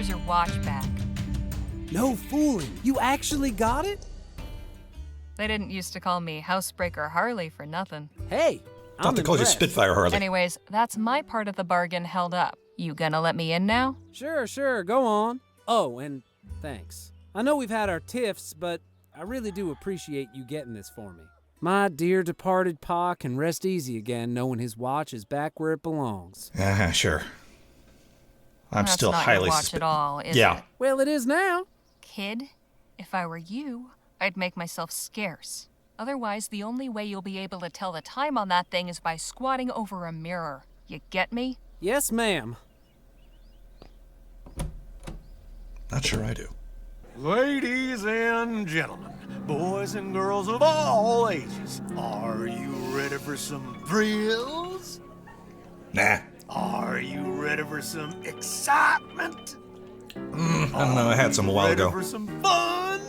Here's your watch back. No fooling. You actually got it? They didn't used to call me Housebreaker Harley for nothing. Hey, Thought I'm they called you impressed. Spitfire Harley. Anyways, that's my part of the bargain held up. You gonna let me in now? Sure, go on. Oh, and thanks. I know we've had our tiffs, but I really do appreciate you getting this for me. My dear departed pa can rest easy again knowing his watch is back where it belongs. Sure. I'm That's still not highly your watch at all, is Yeah. it? Well, it is now. Kid, if I were you, I'd make myself scarce. Otherwise, the only way you'll be able to tell the time on that thing is by squatting over a mirror. You get me? Yes, ma'am. Not sure I do. Ladies and gentlemen, boys and girls of all ages, are you ready for some thrills? Nah. Are you ready for some excitement? I don't know. I had some a while Ready ago. for some fun?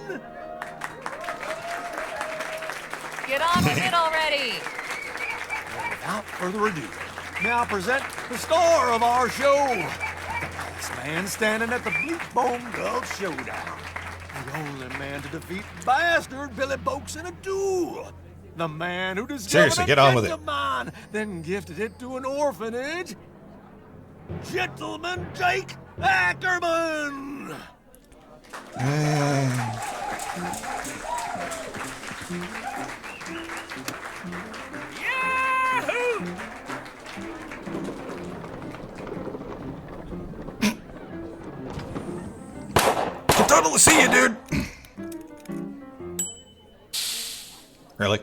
Get on with it already! Without further ado, now present the star of our show. This man standing at the Bleak Bone Gulch Showdown. The only man to defeat Bastard Billy Boakes in a duel. The man who discovered Seriously, get on with it. of mine, then gifted it to an orphanage. Gentleman Jake Ackerman! Yahoo! Can totally see you, dude. Really?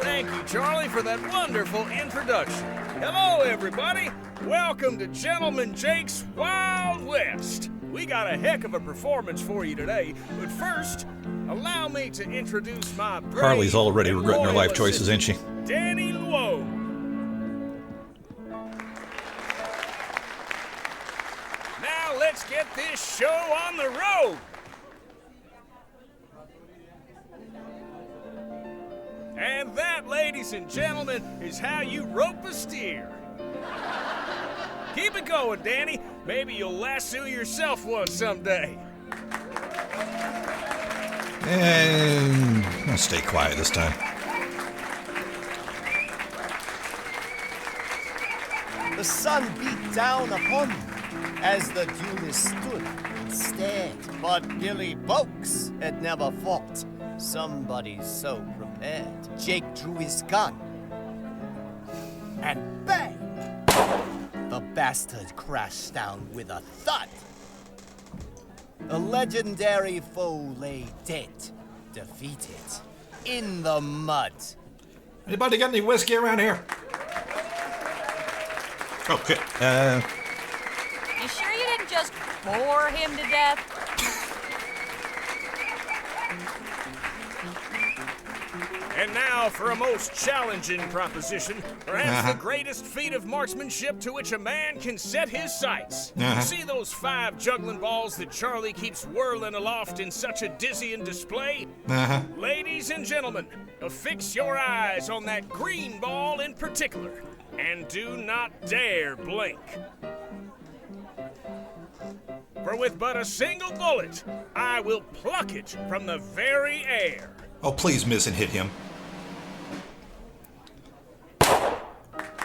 Thank you, Charlie, for that wonderful introduction. Hello, everybody. Welcome to Gentleman Jake's Wild West. We got a heck of a performance for you today, but first, allow me to introduce my brave Harley's already and regretting her loyal life choices, ain't she? assistant, Danny Luo. Now let's get this show on the road. And that, ladies and gentlemen, is how you rope a steer. Keep it going, Danny. Maybe you'll lasso yourself one someday. And I'll stay quiet this time. The sun beat down upon them as the duelists stood and stared. But Billy Boakes had never fought somebody so prepared. Jake drew his gun, and bang! The bastard crashed down with a thud. The legendary foe lay dead, defeated, in the mud. Anybody got any whiskey around here? Okay. You sure you didn't just bore him to death? And now for a most challenging proposition, perhaps the greatest feat of marksmanship to which a man can set his sights. See those 5 juggling balls that Charlie keeps whirling aloft in such a dizzying display? Ladies and gentlemen, affix your eyes on that green ball in particular, and do not dare blink. For with but a single bullet, I will pluck it from the very air. Oh, please miss and hit him.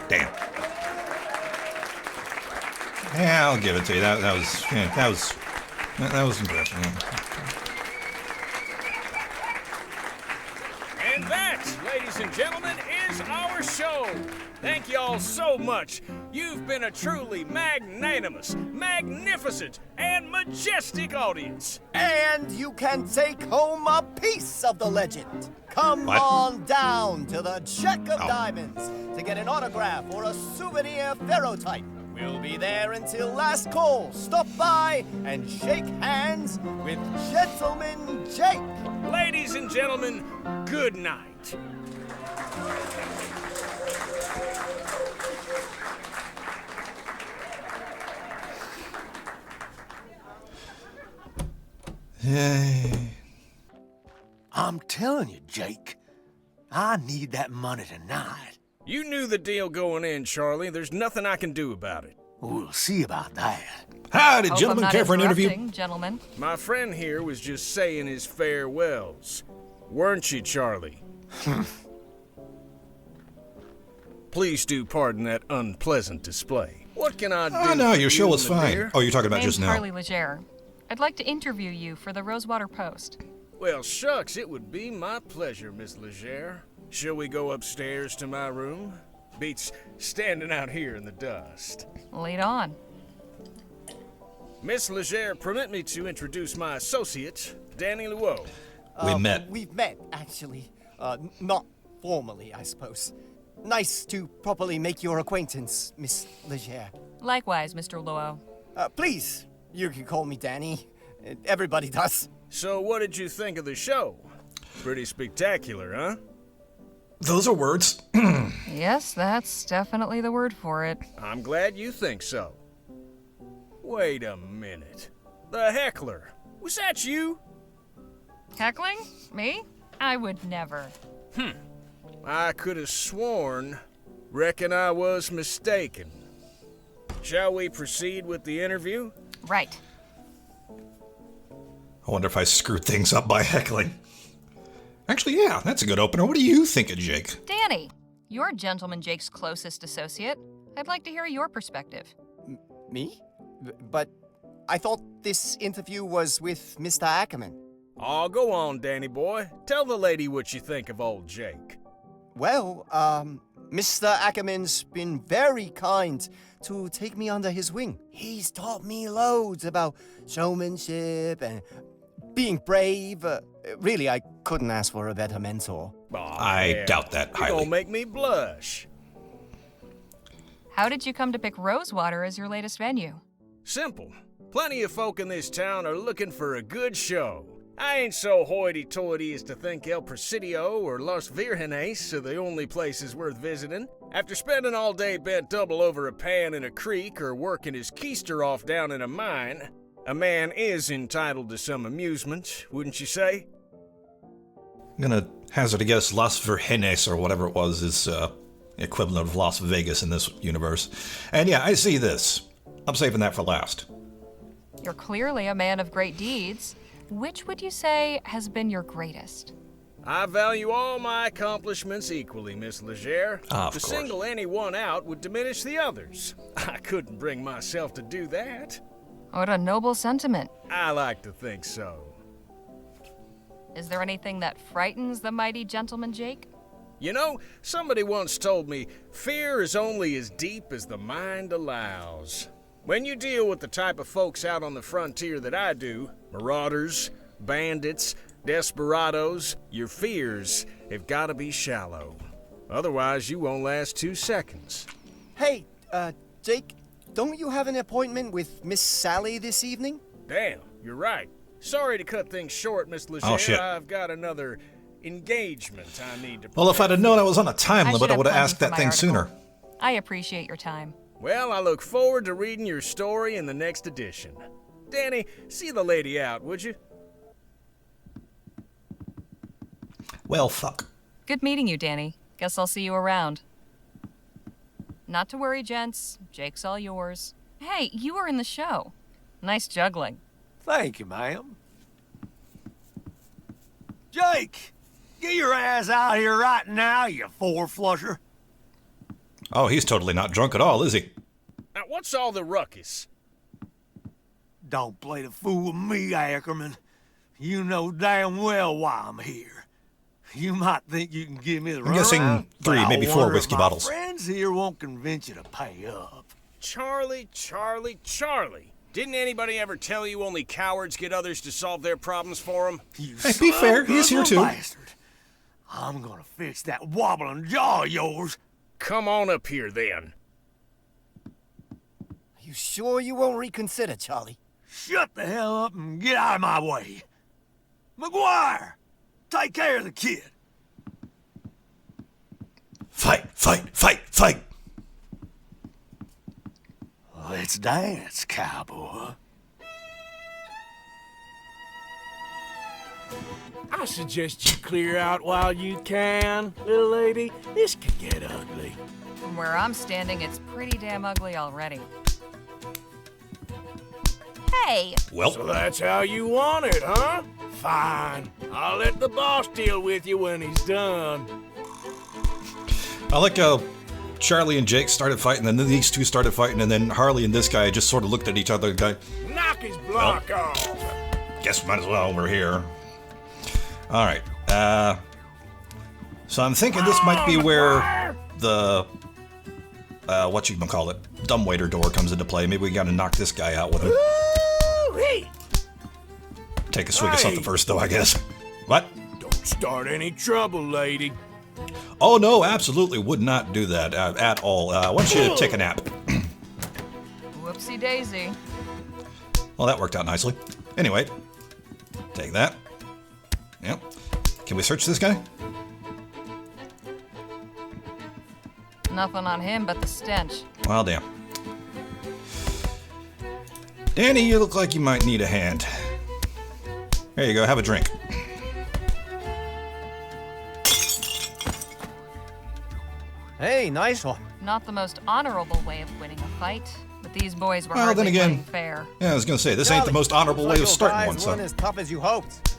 Damn. Yeah, I'll give it to you. That was impressive. And that, ladies and gentlemen, is our show. Thank you all so much. You've been a truly magnanimous, magnificent, and majestic audience. And you can take home a piece of the legend. Come What? on down to the Jack of Diamonds to get an autograph or a souvenir ferrotype. We'll be there until last call. Stop by and shake hands with Gentleman Jake. Ladies and gentlemen, good night. Yay. I'm telling you, Jake, I need that money tonight. You knew the deal going in, Charlie. There's nothing I can do about it. We'll see about that. Howdy, Hope I'm gentlemen. not Care for an interview? interrupting, gentlemen. My friend here was just saying his farewells. Weren't you, Charlie? Please do pardon that unpleasant display. What can I do? Oh, no, for your show you, was my fine. dear? Oh, you're talking about Name's just now. Harley Leger. I'd like to interview you for the Rosewater Post. Well, shucks, it would be my pleasure, Miss Leger. Shall we go upstairs to my room? Beats standing out here in the dust. Lead on. Miss Leger, permit me to introduce my associate, Danny Luo. We met. We've met, actually. Not formally, I suppose. Nice to properly make your acquaintance, Miss Leger. Likewise, Mr. Luo. Please, you can call me Danny. Everybody does. So what did you think of the show? Pretty spectacular, huh? Those are words. Yes, that's definitely the word for it. I'm glad you think so. Wait a minute. The heckler. Was that you? Heckling? Me? I would never. I could have sworn. Reckon I was mistaken. Shall we proceed with the interview? Right. I wonder if I screwed things up by heckling. Actually, yeah, that's a good opener. What do you think of Jake? Danny, you're Gentleman Jake's closest associate. I'd like to hear your perspective. Me? But I thought this interview was with Mr. Ackerman. Oh, go on, Danny boy. Tell the lady what you think of old Jake. Well, Mr. Ackerman's been very kind to take me under his wing. He's taught me loads about showmanship and being brave. Really, I couldn't ask for a better mentor. Aw, I hell, doubt that you're highly. gonna make me blush. How did you come to pick Rosewater as your latest venue? Simple. Plenty of folk in this town are looking for a good show. I ain't so hoity-toity as to think El Presidio or Los Virgenes are the only places worth visiting. After spending all day bent double over a pan in a creek or working his keister off down in a mine, a man is entitled to some amusement, wouldn't you say? I'm gonna hazard a guess Las Virgenes or whatever it was is equivalent of Las Vegas in this universe. And yeah, I see this. I'm saving that for last. You're clearly a man of great deeds. Which would you say has been your greatest? I value all my accomplishments equally, Miss Leger. Of To course. single any one out would diminish the others. I couldn't bring myself to do that. What a noble sentiment. I like to think so. Is there anything that frightens the mighty Gentleman Jake? You know, somebody once told me, fear is only as deep as the mind allows. When you deal with the type of folks out on the frontier that I do, marauders, bandits, desperados, your fears have got to be shallow. Otherwise, you won't last 2 seconds. Hey, Jake, don't you have an appointment with Miss Sally this evening? Damn, you're right. Sorry to cut things short, Miss Leger. Oh, shit. I've got another engagement I need to Well, if I'd have known I was on a time I limit, should I have would have planned asked for that my thing article. sooner. I appreciate your time. Well, I look forward to reading your story in the next edition. Danny, see the lady out, would you? Well, fuck. Good meeting you, Danny. Guess I'll see you around. Not to worry, gents. Jake's all yours. Hey, you were in the show. Nice juggling. Thank you, ma'am. Jake, get your ass out here right now, you four-flusher. Oh, he's totally not drunk at all, is he? Now, what's all the ruckus? Don't play the fool with me, Ackerman. You know damn well why I'm here. You might think you can give me the I'm guessing runaround, but 3, I maybe 4 wonder if whiskey my bottles. friends here won't convince you to pay up. Charlie. Didn't anybody ever tell you only cowards get others to solve their problems for them? You Hey, be fair, he's here son of a too. bastard. I'm gonna fix that wobbling jaw of yours. Come on up here, then. Are you sure you won't reconsider, Charlie? Shut the hell up and get out of my way. McGuire, take care of the kid. Fight, fight, fight, fight! Let's dance, cowboy. I suggest you clear out while you can, little lady. This could get ugly. From where I'm standing, it's pretty damn ugly already. Hey! Well, So that's how you want it, huh? Fine. I'll let the boss deal with you when he's done. I like how Charlie and Jake started fighting, and then these two started fighting, and then Harley and this guy just sort of looked at each other and go, Knock his block off. guess we might as well, we're here. Alright, so I'm thinking this might be where the, dumbwaiter door comes into play. Maybe we gotta knock this guy out with him. Woo-wee. Take a swig of something first, though, I guess. What? Don't start any trouble, lady. Oh, no, absolutely would not do that at all. Why don't you take a nap? Whoopsie daisy. Well, that worked out nicely. Anyway, take that. Yep. Can we search this guy? Nothing on him but the stench. Well, damn. Danny, you look like you might need a hand. There you go, have a drink. Hey, nice one. Not the most honorable way of winning a fight, but these boys were Well, hardly then again- playing fair. Yeah, I was gonna say, this ain't the most honorable way of Looks like starting your one, guys so. weren't as tough as you hoped.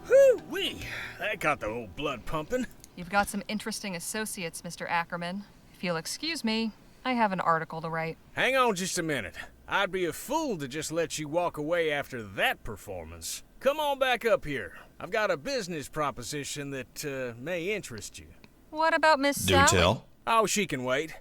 Whoo-wee! That got the old blood pumping. You've got some interesting associates, Mr. Ackerman. If you'll excuse me, I have an article to write. Hang on just a minute. I'd be a fool to just let you walk away after that performance. Come on back up here. I've got a business proposition that may interest you. What about Miss Do Sally? tell. Oh, she can wait.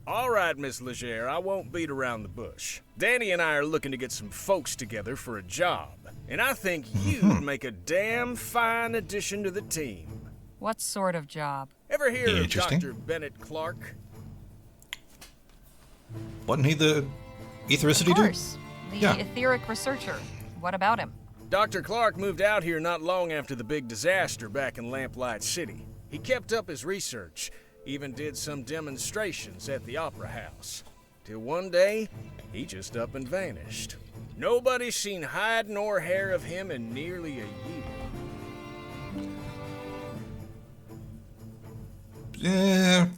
All right, Miss Legere, I won't beat around the bush. Danny and I are looking to get some folks together for a job, and I think you'd make a damn fine addition to the team. What sort of job? Ever hear of Interesting. Dr. Bennett Clark? Wasn't he the ethericity Of dude? course. The Yeah. etheric researcher. What about him? Dr. Clark moved out here not long after the big disaster back in Lamplight City. He kept up his research, even did some demonstrations at the Opera House. Till one day, he just up and vanished. Nobody's seen hide nor hair of him in nearly a year. Yeah,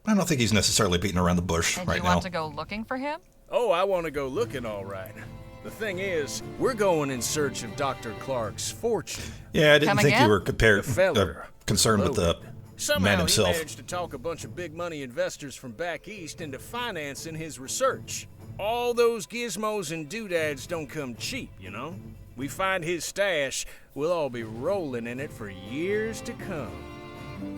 I don't think he's necessarily beating around the bush And right you now. want to go looking for him? Oh, I want to go looking all right. The thing is, we're going in search of Dr. Clark's fortune. Yeah, I didn't Come think you again? were The feller. concerned with the Somehow man he himself. managed to talk a bunch of big money investors from back east into financing his research. All those gizmos and doodads don't come cheap, you know? We find his stash, we'll all be rolling in it for years to come.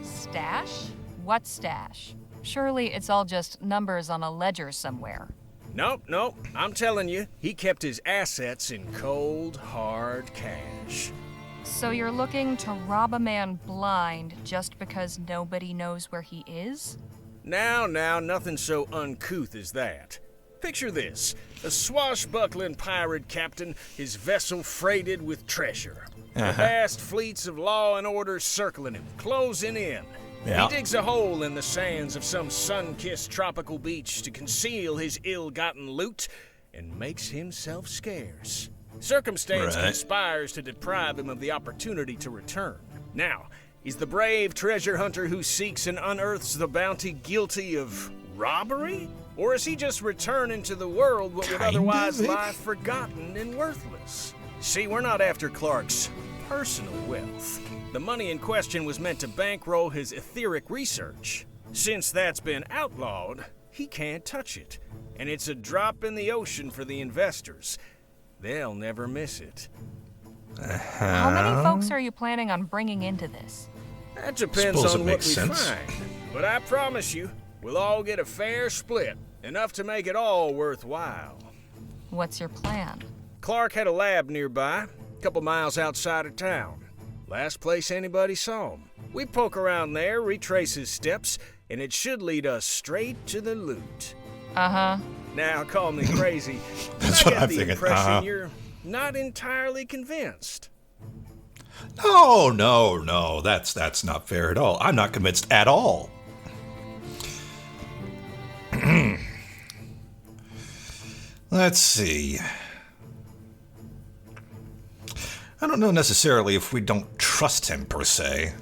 Stash? What stash? Surely it's all just numbers on a ledger somewhere. Nope, I'm telling you, he kept his assets in cold, hard cash. So you're looking to rob a man blind just because nobody knows where he is? Now, nothing so uncouth as that. Picture this, a swashbuckling pirate captain, his vessel freighted with treasure. The vast fleets of law and order circling him, closing in. Yeah. He digs a hole in the sands of some sun-kissed tropical beach to conceal his ill-gotten loot and makes himself scarce. Circumstance Right. conspires to deprive him of the opportunity to return. Now, is the brave treasure hunter who seeks and unearths the bounty guilty of robbery? Or is he just returning to the world what would Kind otherwise of it. lie forgotten and worthless? See, we're not after Clark's personal wealth. The money in question was meant to bankroll his etheric research. Since that's been outlawed, he can't touch it. And it's a drop in the ocean for the investors. They'll never miss it. How many folks are you planning on bringing into this? That depends Suppose it on what makes we sense. find. But I promise you, we'll all get a fair split. Enough to make it all worthwhile. What's your plan? Clark had a lab nearby, a couple miles outside of town. Last place anybody saw him. We poke around there, retrace his steps, and it should lead us straight to the loot. Uh-huh. Now, call me crazy, but That's I what get I'm the thinking, impression you're not entirely convinced. No, that's not fair at all. I'm not convinced at all. Let's see. I don't know necessarily if we don't trust him per se.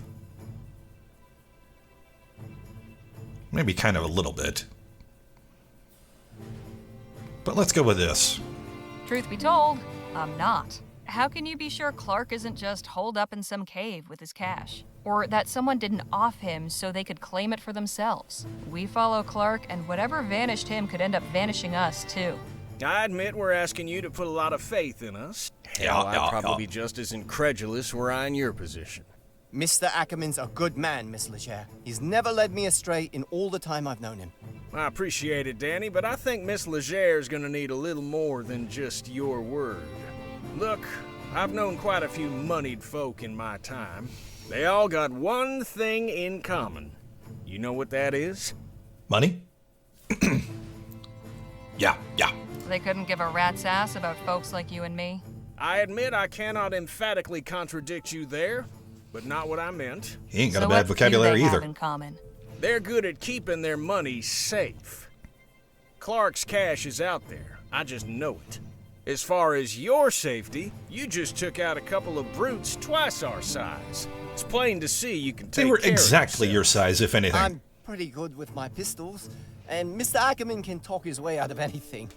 Maybe kind of a little bit. But let's go with this. Truth be told, I'm not. How can you be sure Clark isn't just holed up in some cave with his cash? Or that someone didn't off him so they could claim it for themselves? We follow Clark, and whatever vanished him could end up vanishing us, too. I admit we're asking you to put a lot of faith in us. Hell, I'd probably be just as incredulous were I in your position. Mr. Ackerman's a good man, Miss Legere. He's never led me astray in all the time I've known him. I appreciate it, Danny, but I think Miss Legere's gonna need a little more than just your word. Look, I've known quite a few moneyed folk in my time. They all got one thing in common. You know what that is? Money? Yeah. They couldn't give a rat's ass about folks like you and me. I admit I cannot emphatically contradict you there, but not what I meant. He ain't got So a bad what vocabulary do they either. have in common? They're good at keeping their money safe. Clark's cash is out there. I just know it. As far as your safety, you just took out a couple of brutes twice our size. It's plain to see you can take They were care of exactly your yourself. size, if anything. I'm pretty good with my pistols, and Mr. Ackerman can talk his way out of anything.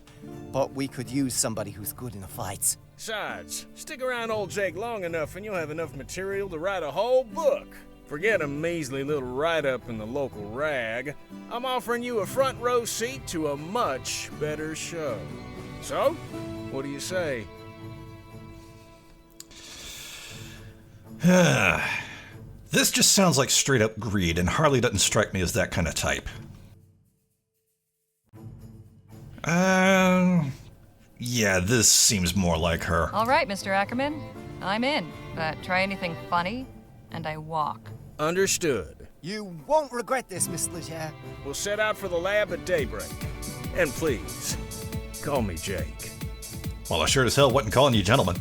But we could use somebody who's good in a fight. Besides, stick around old Jake long enough and you'll have enough material to write a whole book. Forget a measly little write-up in the local rag. I'm offering you a front row seat to a much better show. So, what do you say? This just sounds like straight up greed, and Harley doesn't strike me as that kind of type. Yeah, this seems more like her. All right, Mr. Ackerman. I'm in, but try anything funny, and I walk. Understood. You won't regret this, Miss Legere. We'll set out for the lab at daybreak. And please, call me Jake. Well, I sure as hell wasn't calling you gentlemen.